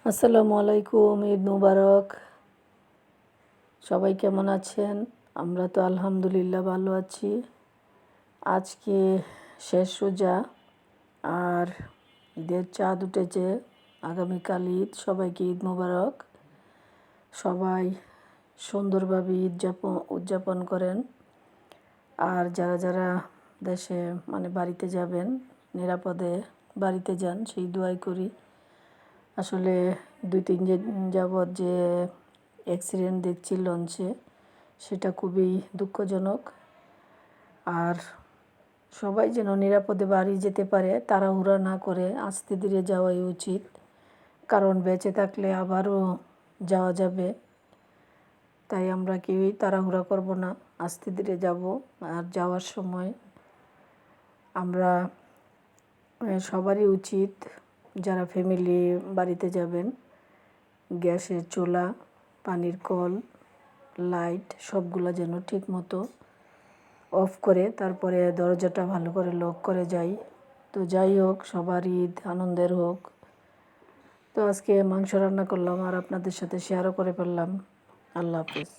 আসসালামু আলাইকুম, ঈদ মুবারক। সবাই কেমন আছেন? আমরা তো আলহামদুলিল্লাহ ভালো আছি। আজকে শেষ রোজা আর ঈদের চাঁদ উঠেছে। আগামীকাল ঈদ। সবাইকে ঈদ মুবারক। সবাই সুন্দরভাবে উদযাপন করেন। আর যারা যারা দেশে বাড়িতে যাবেন, নিরাপদে বাড়িতে যান, সেই দোয়াই করি। আসলে 2-3 দিন যাবৎ যে অ্যাক্সিডেন্ট দেখছি লঞ্চে, সেটা খুবই দুঃখজনক। আর সবাই যেন নিরাপদে বাড়ি যেতে পারে, তাড়াহুড়া না করে আস্তে ধীরে যাওয়াই উচিত। কারণ বেঁচে থাকলে আবারও যাওয়া যাবে। তাই আমরা কেউই তাড়াহুড়া করব না, আস্তে ধীরে যাব। আর যাওয়ার সময় আমরা সবারই উচিত, যারা ফ্যামিলি বাড়িতে যাবেন, গ্যাসের চুলা, পানির কল, লাইট সবগুলো যেন ঠিক মতো অফ করে তারপরে দরজাটা ভালো করে লক করে যাই। তো যাই হোক, সবার ঈদ আনন্দের হোক। তো আজকে মাংস রান্না করলাম আর আপনাদের সাথে শেয়ারও করে ফেললাম। আল্লাহ হাফেজ।